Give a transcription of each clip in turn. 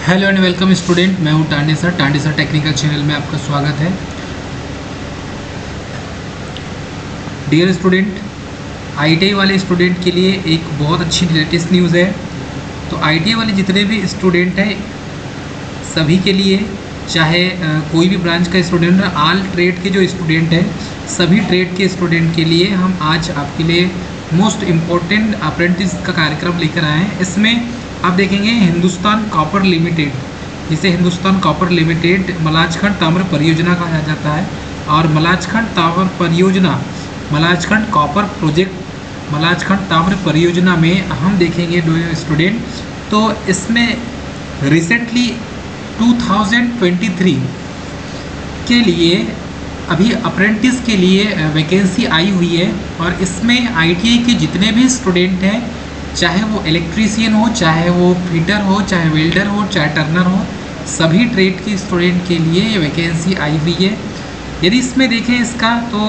Hello and welcome student, मैं हूं Tande sir technical channel में आपका स्वागत है। डियर स्टूडेंट, आईटीआई वाले स्टूडेंट के लिए एक बहुत अच्छी लेटेस्ट न्यूज़ है। तो आईटीआई वाले जितने भी स्टूडेंट हैं सभी के लिए, चाहे कोई भी ब्रांच का स्टूडेंट है, ऑल ट्रेड के जो स्टूडेंट हैं सभी ट्रेड के स्टूडेंट के लिए हम आज आपके लिए मोस्ट इम्पोर्टेंट अप्रेंटिस का कार्यक्रम लेकर आए हैं। इसमें आप देखेंगे हिंदुस्तान कॉपर लिमिटेड, जिसे हिंदुस्तान कॉपर लिमिटेड मलाजखंड ताम्र परियोजना कहा जाता है, और मलाजखंड ताम्र परियोजना, मलाजखंड कॉपर प्रोजेक्ट, मलाजखंड ताम्र परियोजना में हम देखेंगे दो स्टूडेंट। तो इसमें रिसेंटली 2023 के लिए अभी अप्रेंटिस के लिए वैकेंसी आई हुई है, और इसमें आईटीआई के जितने भी स्टूडेंट हैं, चाहे वो इलेक्ट्रीशियन हो, चाहे वो फिटर हो, चाहे वेल्डर हो, चाहे टर्नर हो, सभी ट्रेड के स्टूडेंट के लिए ये वैकेंसी आई हुई है। यदि इसमें देखें इसका तो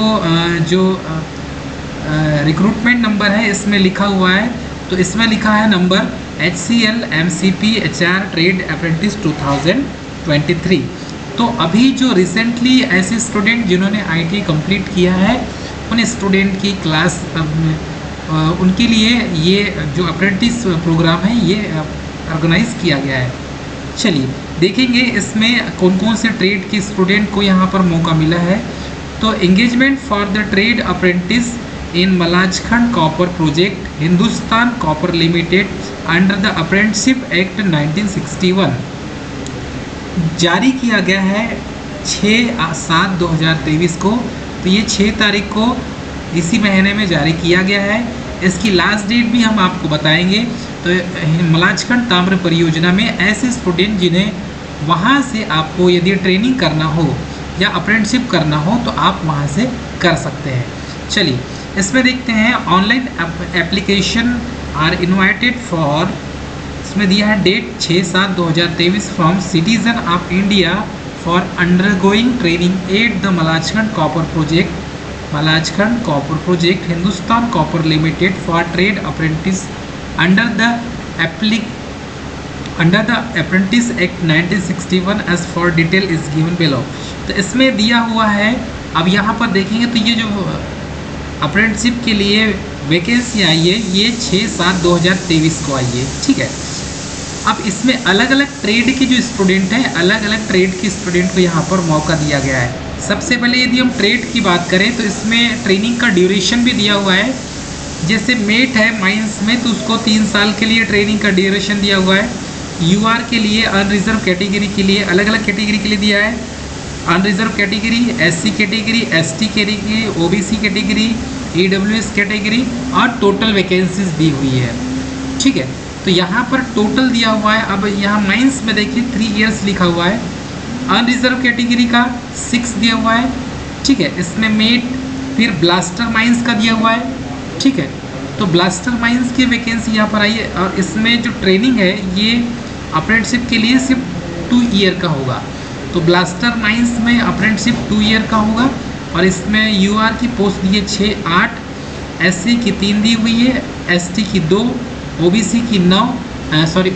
जो रिक्रूटमेंट नंबर है इसमें लिखा हुआ है, तो इसमें लिखा है number HCL MCP HR trade apprentice 2023। तो अभी जो रिसेंटली ऐसे स्टूडेंट जिन्होंने ITI कंप्लीट किया है उन स्टूडेंट की क्लास उनके लिए ये जो अप्रेंटिस प्रोग्राम है ये ऑर्गेनाइज किया गया है। चलिए देखेंगे इसमें कौन कौन से ट्रेड के स्टूडेंट को यहाँ पर मौका मिला है। तो engagement for the trade apprentice in Malajkhand copper project Hindustan copper limited under the apprenticeship act 1961 जारी किया गया है 6/7/2023 को। तो ये 6 तारीख को इसी महीने में जारी किया गया है। इसकी लास्ट डेट भी हम आपको बताएंगे। तो मलाजखंड ताम्र परियोजना में ऐसे स्टूडेंट जिन्हें वहाँ से आपको यदि ट्रेनिंग करना हो या अप्रेंटिसशिप करना हो तो आप वहाँ से कर सकते हैं। चलिए इसमें देखते हैं online application are invited for, इसमें दिया है date 6/7/2023 from citizen of India for undergoing training at the Malajkhand copper project, Malajkhand copper project Hindustan copper limited for trade apprentice under the apprentice act 1961 age for detail is given below. तो इसमें दिया हुआ है। अब यहाँ पर देखेंगे तो ये जो अप्रेंटिसशिप के लिए वैकेंसी आई है ये 6/7/2023 को आई है, ठीक है। अब इसमें अलग अलग ट्रेड के जो स्टूडेंट हैं, अलग अलग ट्रेड के स्टूडेंट को यहाँ पर मौका दिया गया है। सबसे पहले यदि हम ट्रेड की बात करें तो इसमें ट्रेनिंग का ड्यूरेशन भी दिया हुआ है। जैसे मेट है माइंस में तो उसको 3 साल के लिए ट्रेनिंग का ड्यूरेशन दिया हुआ है। यूआर के लिए, अनरिजर्व कैटेगरी के लिए, अलग अलग कैटेगरी के लिए दिया है। Unreserve category, SC category, ST category, OBC category, EWS category, और टोटल वैकेंसीज दी हुई है, ठीक है। तो यहाँ पर टोटल दिया हुआ है। अब यहाँ माइंस में देखिए 3 इयर्स लिखा हुआ है। अनरिजर्व कैटेगरी का 6 दिया हुआ है, ठीक है। इसमें मेट, फिर ब्लास्टर माइंस का दिया हुआ है, ठीक है। तो ब्लास्टर माइंस की वैकेंसी यहाँ पर आई है, और इसमें जो ट्रेनिंग है ये अप्रेंटिसशिप के लिए सिर्फ 2 ईयर का होगा। तो ब्लास्टर माइंस में अप्रेंटिसशिप 2 ईयर का होगा, और इसमें यूआर की पोस्ट दी है 6-8, एससी की 3 दी हुई है, एसटी की 2, ओबीसी की 9,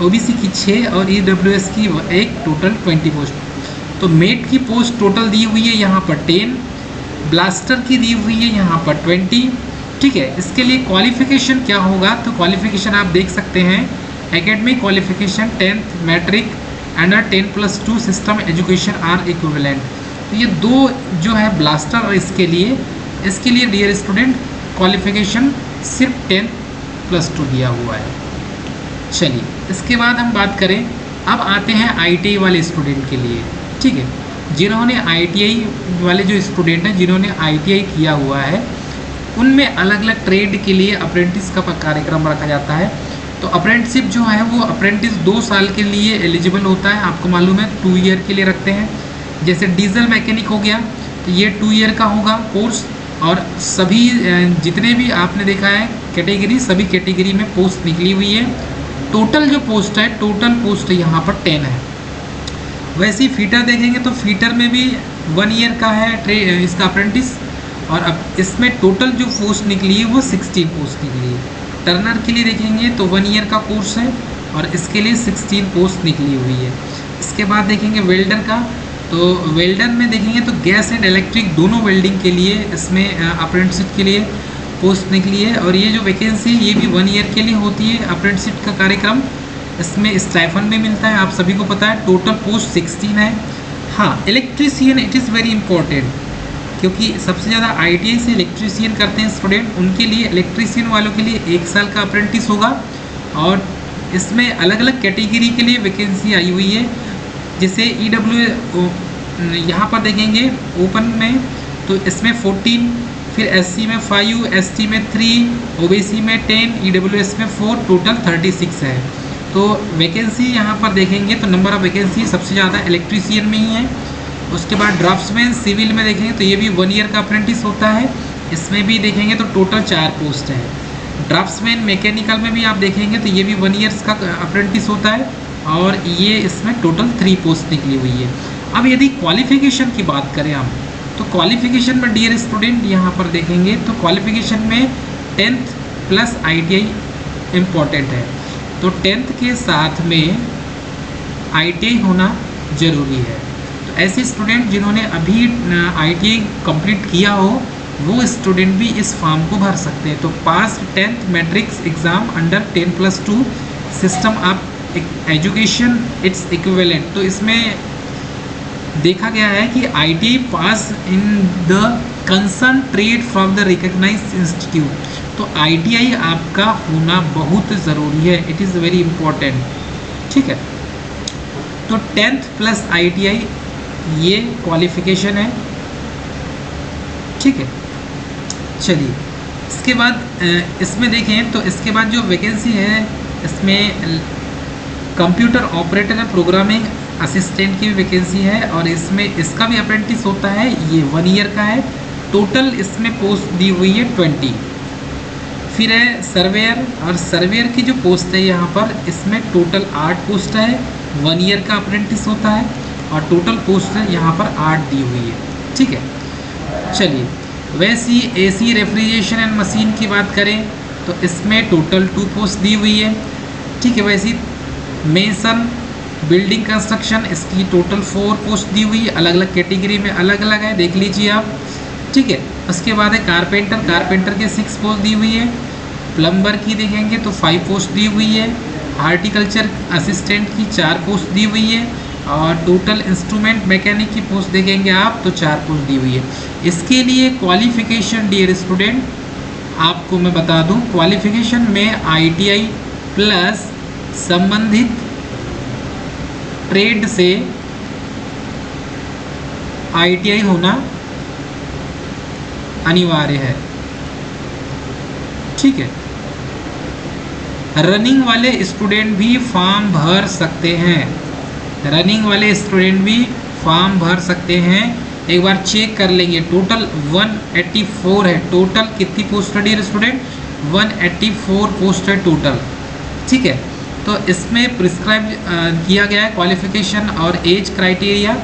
ओबीसी की 6 और ईडब्ल्यूएस की 1, टोटल 20 पोस्ट। तो मेट की पोस्ट टोटल दी हुई है यहाँ पर 10, ब्लास्टर की दी हुई है यहाँ पर 20, ठीक है। इसके लिए क्वालिफिकेशन क्या होगा, तो क्वालिफिकेशन आप देख सकते हैं academic qualification 10th matric under 10+2 system education are equivalent. तो ये 2 जो है ब्लास्टर, और इसके लिए डियर स्टूडेंट क्वालिफिकेशन सिर्फ 10+2 दिया हुआ है। चलिए इसके बाद हम बात करें, अब आते हैं आईटीआई वाले स्टूडेंट के लिए, ठीक है। जिन्होंने आईटीआई वाले जो स्टूडेंट हैं जिन्होंने आईटीआई किया हुआ है उनमें अलग अलग ट्रेड के लिए अप्रेंटिस का कार्यक्रम रखा जाता है। तो अप्रेंटिसशिप जो है वो अप्रेंटिस 2 साल के लिए एलिजिबल होता है, आपको मालूम है 2 ईयर के लिए रखते हैं। जैसे डीजल मैकेनिक हो गया तो ये 2 ईयर का होगा कोर्स, और सभी जितने भी आपने देखा है कैटेगरी, सभी कैटेगरी में पोस्ट निकली हुई है। टोटल जो पोस्ट है, टोटल पोस्ट यहाँ पर 10 है। वैसे ही फीटर देखेंगे तो फीटर में भी 1 ईयर का है इसका अप्रेंटिस, और अब इसमें टोटल जो पोस्ट निकली है वो 16 पोस्ट निकली है। टर्नर के लिए देखेंगे तो 1 ईयर का कोर्स है, और इसके लिए 16 पोस्ट निकली हुई है। इसके बाद देखेंगे वेल्डर का, तो वेल्डर में देखेंगे तो गैस एंड इलेक्ट्रिक दोनों वेल्डिंग के लिए इसमें अप्रेंटिसशिप के लिए पोस्ट निकली है। और ये जो वैकेंसी है ये भी 1 ईयर के लिए होती है अप्रेंटिसशिप का कार्यक्रम। इसमें स्टाइफन भी मिलता है, आप सभी को पता है। टोटल पोस्ट 16 है। हाँ, electrician it is very important, क्योंकि सबसे ज़्यादा ITI से इलेक्ट्रीशियन करते हैं स्टूडेंट, उनके लिए इलेक्ट्रीशियन वालों के लिए 1 साल का अप्रेंटिस होगा। और इसमें अलग अलग कैटेगरी के लिए वैकेंसी आई हुई है। जैसे EW यहाँ पर देखेंगे ओपन में तो इसमें 14, फिर SC में 5, ST में 3, OBC में 10, EWS में 4, टोटल 36 है। तो वैकेंसी यहाँ पर देखेंगे तो नंबर ऑफ वैकेंसी सबसे ज़्यादा इलेक्ट्रीशियन में ही है। उसके बाद ड्राफ्ट्समैन सिविल में देखेंगे तो ये भी 1 ईयर का अप्रेंटिस होता है। इसमें भी देखेंगे तो टोटल 4 पोस्ट है। ड्राफ्ट्समैन मैकेनिकल में भी आप देखेंगे तो ये भी 1 ईयर्स का अप्रेंटिस होता है, और ये इसमें टोटल 3 पोस्ट निकली हुई है। अब यदि क्वालिफ़िकेशन की बात करें हम, तो क्वालिफ़िकेशन में डियर स्टूडेंट यहाँ पर देखेंगे तो क्वालिफ़िकेशन में 10th प्लस ITI इम्पॉर्टेंट है। तो 10th के साथ में ITI होना ज़रूरी है। तो ऐसे स्टूडेंट जिन्होंने अभी ITI कंप्लीट किया हो वो स्टूडेंट भी इस फॉर्म को भर सकते हैं। तो pass 10th matrics exam under 10+2 system of education it's equivalent. तो इसमें देखा गया है कि ITI pass in the concern trade from the recognised institute. तो ITI आपका होना बहुत ज़रूरी है, इट इज़ वेरी इम्पोर्टेंट। ठीक है, तो 10th प्लस ITI ये क्वालिफ़िकेशन है। ठीक है, चलिए इसके बाद इसमें देखें तो इसके बाद जो वैकेंसी है इसमें computer operator and programming assistant की भी वैकेंसी है, और इसमें इसका भी अप्रेंटिस होता है। ये 1 ईयर का है। टोटल इसमें पोस्ट दी हुई है 20। फिर है सर्वेयर, और सर्वेयर की जो पोस्ट है यहाँ पर इसमें टोटल 8 पोस्ट है। 1 ईयर का अप्रेंटिस होता है, और टोटल पोस्ट है यहाँ पर 8 दी हुई है। ठीक है, चलिए वैसी AC रेफ्रिजरेशन एंड मशीन की बात करें तो इसमें टोटल 2 पोस्ट दी हुई है। ठीक है, वैसी मेसन बिल्डिंग कंस्ट्रक्शन इसकी टोटल 4 पोस्ट दी हुई है। अलग अलग कैटेगरी में अलग अलग है, देख लीजिए आप। ठीक है, उसके बाद है कारपेंटर के 6 पोस्ट दी हुई है। प्लम्बर की देखेंगे तो 5 पोस्ट दी हुई है। हार्टिकल्चर असिस्टेंट की 4 पोस्ट दी हुई है, और टोटल इंस्ट्रूमेंट मैकेनिक की पोस्ट देखेंगे आप तो 4 पोस्ट दी हुई है। इसके लिए क्वालिफ़िकेशन डियर स्टूडेंट आपको मैं बता दूं, क्वालिफ़िकेशन में ITI प्लस संबंधित ट्रेड से ITI होना अनिवार्य है। ठीक है, रनिंग वाले स्टूडेंट भी फॉर्म भर सकते हैं। रनिंग वाले स्टूडेंट भी फॉर्म भर सकते हैं। एक बार चेक कर लेंगे, टोटल 184 है। टोटल कितनी पोस्ट है डियर स्टूडेंट? 184 पोस्ट है टोटल। ठीक है, तो इसमें प्रिस्क्राइब किया गया है क्वालिफ़िकेशन और एज क्राइटेरिया।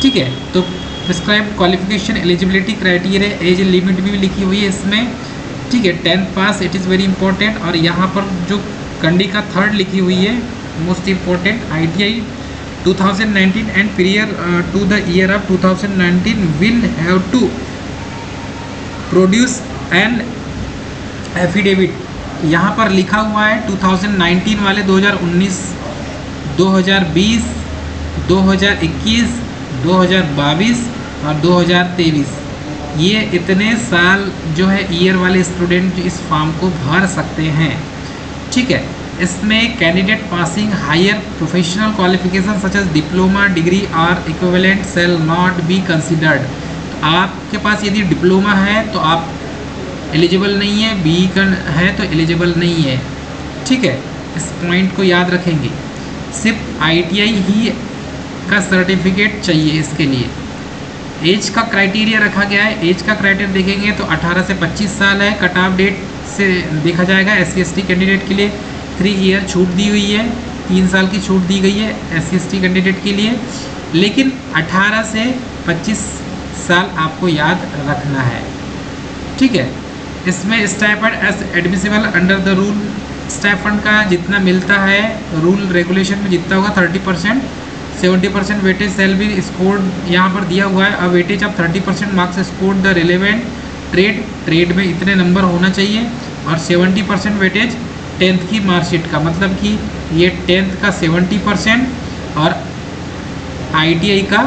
ठीक है, तो prescribe qualification eligibility criteria, age limit भी लिखी हुई है इसमें। ठीक है, 10th pass it is very important. और यहाँ पर जो कंडी का 3rd लिखी हुई है most important, ITI 2019 and prior to the year of 2019 will have to produce an affidavit। यहाँ पर लिखा हुआ है 2019 वाले 2019, 2020, 2021, 2022 और 2023, ये इतने साल जो है ईयर वाले स्टूडेंट इस फॉर्म को भर सकते हैं। ठीक है, इसमें candidate passing higher professional qualification such as diploma degree और equivalent shall not be considered. तो आपके पास यदि डिप्लोमा है तो आप एलिजिबल नहीं है, बी है तो एलिजिबल नहीं है। ठीक है, इस पॉइंट को याद रखेंगे। सिर्फ ITI ही का सर्टिफिकेट चाहिए इसके लिए। एज का क्राइटेरिया रखा गया है। एज का क्राइटेरिया देखेंगे तो 18 से 25 साल है। कट ऑफ डेट से देखा जाएगा SC/ST कैंडिडेट के लिए 3 ईयर छूट दी हुई है, 3 साल की छूट दी गई है SC/ST कैंडिडेट के लिए। लेकिन 18 से 25 साल आपको याद रखना है। ठीक है, इसमें stipend as admissible under the rule stipend का जितना मिलता है रूल रेगुलेशन में जितना होगा 30%, 70% वेटेज सेल बी स्कोर्ड यहाँ पर दिया हुआ है। अ weightage of 30% marks scored the relevant trade में इतने नंबर होना चाहिए, और 70% वेटेज 10th की मार्कशीट का, मतलब कि ये 10th का 70% और ITI का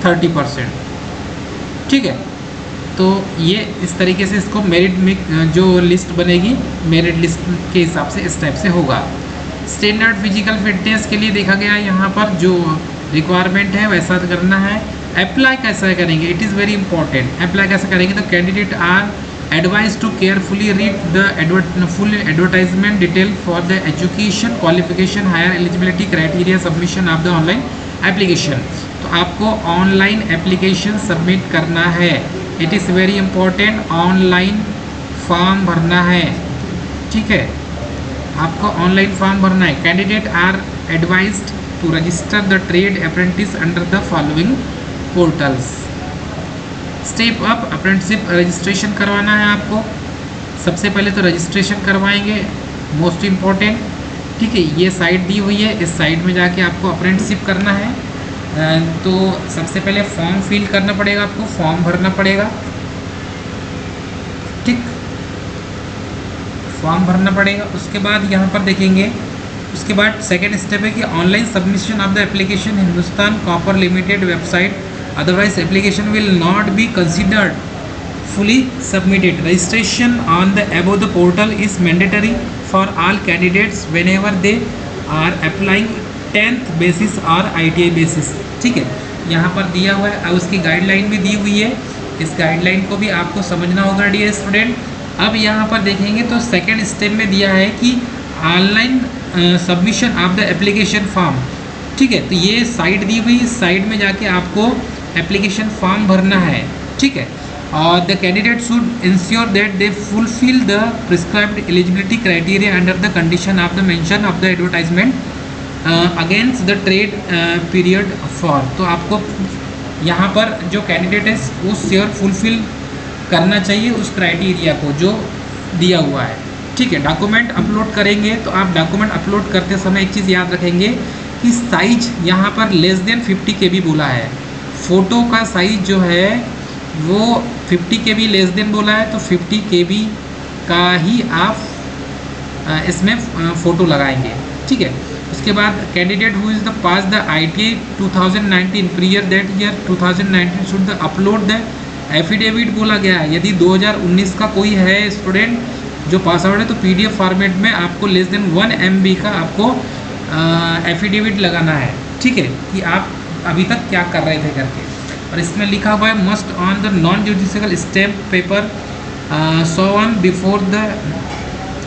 30%। ठीक है, तो ये इस तरीके से इसको मेरिट में जो लिस्ट बनेगी मेरिट लिस्ट के हिसाब से इस टाइप से होगा। स्टैंडर्ड फिजिकल फिटनेस के लिए देखा गया है यहाँ पर जो रिक्वायरमेंट है वैसा करना है। अप्लाई कैसा करेंगे, it is very important. Apply कैसे करेंगे, तो candidate are advise to carefully read the full advertisement detail for the education qualification higher eligibility criteria submission of the online application. तो आपको ऑनलाइन एप्लीकेशन सबमिट करना है, it is very important. Online form भरना है, ठीक है, आपको online form भरना है। Candidate are advised to register the trade apprentice under the following portals. Step up apprenticeship registration करवाना है आपको। सबसे पहले तो रजिस्ट्रेशन करवाएंगे, मोस्ट इम्पॉर्टेंट, ठीक है। ये साइट दी हुई है, इस साइट में जाके आपको अप्रेंटिसशिप करना है। तो सबसे पहले फॉर्म फिल करना पड़ेगा, आपको फॉर्म भरना पड़ेगा, ठीक, फॉर्म भरना पड़ेगा। उसके बाद यहाँ पर देखेंगे, उसके बाद सेकेंड स्टेप है कि online submission of the application Hindustan copper limited website, otherwise application will not be considered fully submitted. Registration on the above the portal is mandatory for all candidates whenever they are applying 10th basis और ITI basis, ठीक है। यहाँ पर दिया हुआ है, उसकी guideline भी दी हुई है, इस गाइडलाइन को भी आपको समझना होगा डियर स्टूडेंट। अब यहाँ पर देखेंगे तो सेकेंड स्टेप में दिया है कि online submission of the application form, ठीक है। तो ये साइट दी हुई, इस साइट में जाके आपको एप्लीकेशन फॉर्म भरना है, ठीक है। और the candidate should ensure that they fulfil the prescribed eligibility criteria under the condition of the mention of the advertisement against the trade period for. तो आपको यहाँ पर जो कैंडिडेट है वो श्योर फुलफिल करना चाहिए उस क्राइटेरिया को जो दिया हुआ है, ठीक है। डॉक्यूमेंट अपलोड करेंगे तो आप डॉक्यूमेंट अपलोड करते समय एक चीज़ याद रखेंगे कि साइज यहाँ पर लेस देन 50 KB बोला है। फ़ोटो का साइज़ जो है वो 50 KB लेस देन बोला है, तो 50 KB का ही आप इसमें फ़ोटो लगाएंगे, ठीक है। उसके बाद candidate who is the pass the ITI 2019 prior that year 2019 should the upload the affidavit बोला गया है। यदि 2019 का कोई है स्टूडेंट जो पास आउट है तो PDF फॉर्मेट में आपको लेस देन 1 MB का आपको एफिडेविट लगाना है, ठीक है, कि आप अभी तक क्या कर रहे थे करके। और इसमें लिखा हुआ है must on the non judicial stamp paper so on before the,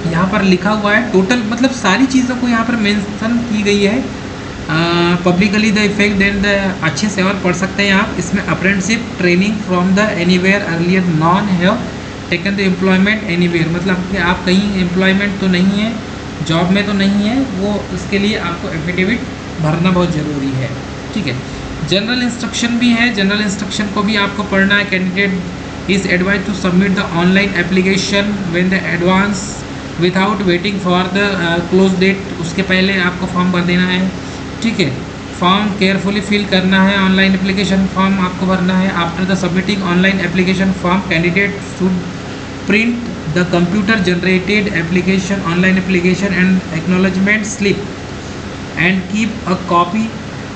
यहाँ पर लिखा हुआ है टोटल, मतलब सारी चीज़ों को यहाँ पर मेंशन की गई है। Publicly the effect then the, अच्छे से और पढ़ सकते हैं आप। इसमें apprenticeship training from the anywhere earlier non have taken the employment anywhere, मतलब कि आप कहीं एम्प्लॉयमेंट तो नहीं है, जॉब में तो नहीं है, वो उसके लिए आपको एफिडेविट भरना बहुत ज़रूरी है, ठीक है। जनरल इंस्ट्रक्शन भी है, जनरल इंस्ट्रक्शन को भी आपको पढ़ना है। Candidate is advise to submit the online application when the advance without waiting for the close date, उसके पहले आपको फॉर्म भर देना है, ठीक है। फॉर्म केयरफुली फिल करना है, ऑनलाइन एप्लीकेशन फॉर्म आपको भरना है। After the submitting online application form candidate should print the computer generated application online application and acknowledgement slip and keep a copy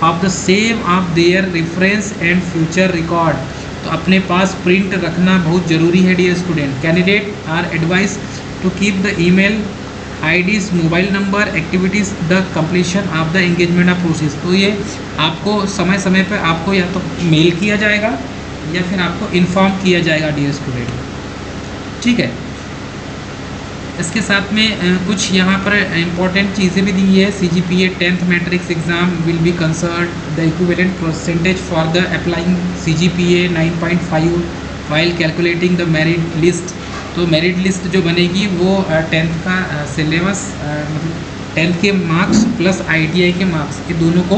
of the same of their reference and future record. तो अपने पास print रखना बहुत ज़रूरी है dear student. Candidate are advise to keep the email IDs, mobile number, activities, the completion of the engagement of process. तो ये आपको समय समय पर आपको या तो मेल किया जाएगा या फिर आपको इन्फॉर्म किया जाएगा डियर स्टूडेंट, ठीक है। इसके साथ में कुछ यहाँ पर इम्पोर्टेंट चीज़ें भी दी है। CGPA 10th matrics exam will be concerned the equivalent percentage for the applying CGPA 9.5 while calculating the merit list. तो मेरिट लिस्ट जो बनेगी वो 10th का सिलेबस, मतलब 10th के मार्क्स प्लस ITI के मार्क्स, ये दोनों को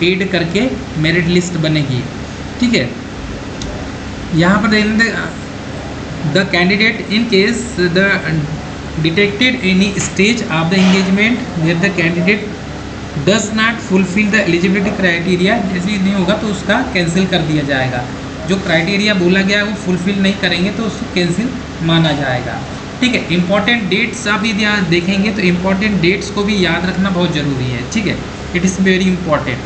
ऐड करके मेरिट लिस्ट बनेगी, ठीक है। यहाँ पर the candidate in case the detected any stage of the engagement where the candidate does not fulfil the eligibility criteria, जैसे नहीं होगा तो उसका कैंसिल कर दिया जाएगा। जो क्राइटेरिया बोला गया है वो फुलफिल नहीं करेंगे तो उसको कैंसिल माना जाएगा। ठीक है, इंपॉर्टेंट डेट्स आप यदि यहाँ देखेंगे तो इंपॉर्टेंट डेट्स को भी याद रखना बहुत ज़रूरी है। ठीक है, it is very important.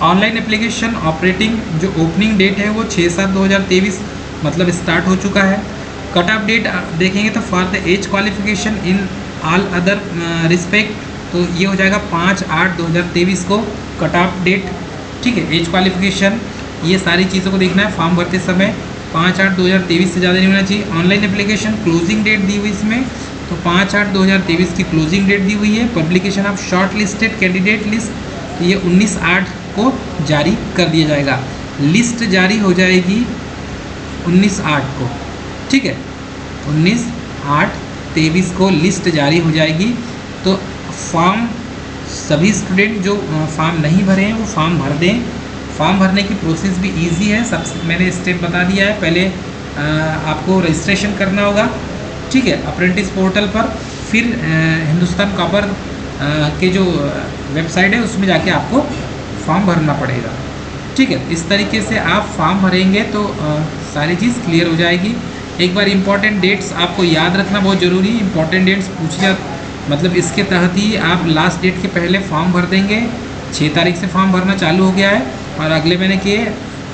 Online application operating जो ओपनिंग डेट है वो 6/7/2023 मतलब स्टार्ट हो चुका है। कट ऑफ डेट देखेंगे तो for the age qualification in all other respect तो ये हो जाएगा 5/8/2023 को कट ऑफ डेट। ठीक है, एज क्वालिफिकेशन ये सारी चीज़ों को देखना है फॉर्म भरते समय। 5/8/2023 से ज़्यादा नहीं होना चाहिए। ऑनलाइन एप्लीकेशन क्लोजिंग डेट दी हुई इसमें तो 5/8/2023 की क्लोजिंग डेट दी हुई है। Publication of short listed candidate list ये 19/8 को जारी कर दिया जाएगा। लिस्ट जारी हो जाएगी 19/8 को। ठीक है, 19/8/23 को लिस्ट जारी हो जाएगी। तो फॉर्म सभी स्टूडेंट जो फॉर्म नहीं भरे हैं वो फॉर्म भर दें। फॉर्म भरने की प्रोसेस भी इजी है, सबसे मैंने स्टेप बता दिया है। पहले आपको रजिस्ट्रेशन करना होगा। ठीक है, अप्रेंटिस पोर्टल पर, फिर हिंदुस्तान कॉपर के जो वेबसाइट है उसमें जाके आपको फॉर्म भरना पड़ेगा। ठीक है, इस तरीके से आप फॉर्म भरेंगे तो सारी चीज़ क्लियर हो जाएगी। एक बार इम्पॉर्टेंट डेट्स आपको याद रखना बहुत ज़रूरी है। इम्पॉर्टेंट डेट्स पूछे मतलब इसके तहत ही आप लास्ट डेट के पहले फॉर्म भर देंगे। 6 तारीख से फॉर्म भरना चालू हो गया है और अगले महीने के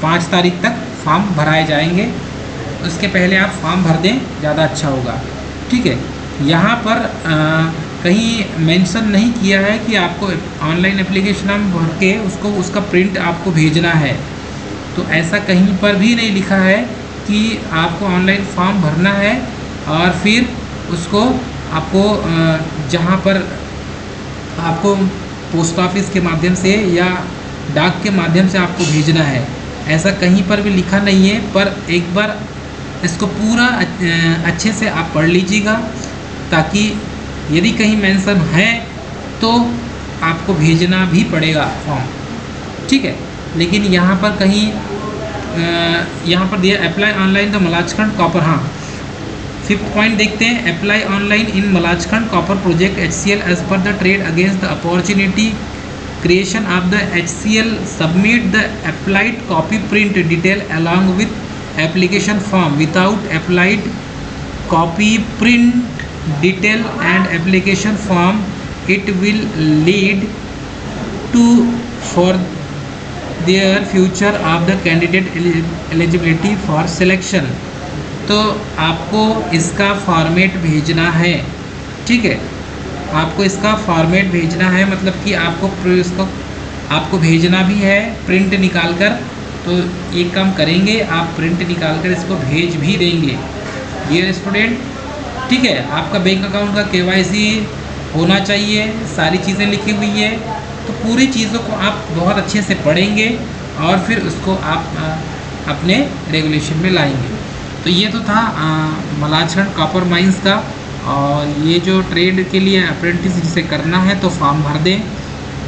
5 तारीख तक फॉर्म भराए जाएंगे। उसके पहले आप फॉर्म भर दें, ज़्यादा अच्छा होगा। ठीक है, यहाँ पर कहीं मेंशन नहीं किया है कि आपको ऑनलाइन एप्लीकेशन हम भर के उसका प्रिंट आपको भेजना है। तो ऐसा कहीं पर भी नहीं लिखा है कि आपको ऑनलाइन फॉर्म भरना है और फिर उसको आपको जहाँ पर आपको पोस्ट ऑफिस के माध्यम से या डाक के माध्यम से आपको भेजना है, ऐसा कहीं पर भी लिखा नहीं है। पर एक बार इसको पूरा अच्छे से आप पढ़ लीजिएगा ताकि यदि कहीं मेंशन है तो आपको भेजना भी पड़ेगा फॉर्म। ठीक है, लेकिन यहाँ पर कहीं यहाँ पर दिया apply online the Malajkhand copper. हाँ, 5th पॉइंट देखते हैं। Apply online in Malajkhand copper project HCL as per the trade against the opportunity creation of the HCL, submit the applied copy print detail along with application form. Without applied copy print detail and application form, it will lead to for their future of the candidate eligibility for selection. तो आपको इसका format भेजना है। ठीक है, आपको इसका format भेजना है, मतलब कि आपको भेजना भी है प्रिंट निकाल कर। तो एक काम करेंगे, आप प्रिंट निकाल कर इसको भेज भी देंगे डियर स्टूडेंट। ठीक है, आपका बैंक अकाउंट का KYC होना चाहिए, सारी चीज़ें लिखी हुई है। तो पूरी चीज़ों को आप बहुत अच्छे से पढ़ेंगे और फिर उसको आप अपने रेगुलेशन में लाएंगे। तो ये तो था मलाजखंड कॉपर माइंस का। और ये जो ट्रेड के लिए अप्रेंटिस जिसे करना है तो फॉर्म भर दें,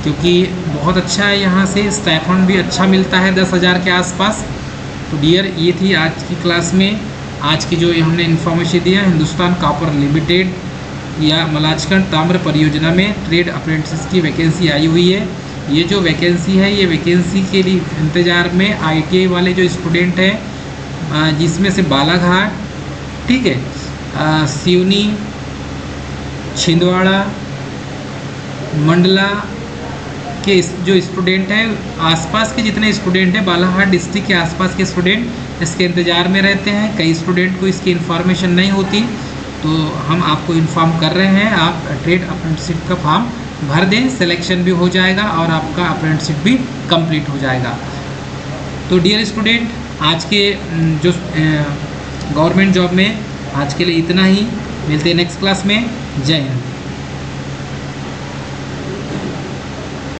क्योंकि बहुत अच्छा है, यहाँ से स्टाइपेंड भी अच्छा मिलता है 10,000 के आसपास। तो डियर, ये थी आज की क्लास में आज की जो हमने इन्फॉर्मेशन दिया। हिंदुस्तान कॉपर लिमिटेड या मलाजखंड ताम्र परियोजना में ट्रेड अप्रेंटिस की वैकेंसी आई हुई है। ये जो वैकेंसी है, ये वैकेंसी के लिए इंतज़ार में ITI वाले जो स्टूडेंट हैं, जिसमें से बालाघाट, ठीक है, सिवनी, छिंदवाड़ा, मंडला के जो स्टूडेंट हैं, आसपास के जितने स्टूडेंट हैं, बालाघाट डिस्ट्रिक्ट के आसपास के स्टूडेंट इसके इंतज़ार में रहते हैं। कई स्टूडेंट को इसकी इन्फॉर्मेशन नहीं होती, तो हम आपको इन्फॉर्म कर रहे हैं। आप ट्रेड अप्रेंटिसशिप का फॉर्म भर दें, सिलेक्शन भी हो जाएगा और आपका अप्रेंटिसशिप भी कंप्लीट हो जाएगा। तो डियर स्टूडेंट, आज के जो गवर्नमेंट जॉब में आज के लिए इतना ही। मिलते हैं नेक्स्ट क्लास में। जय हिंद।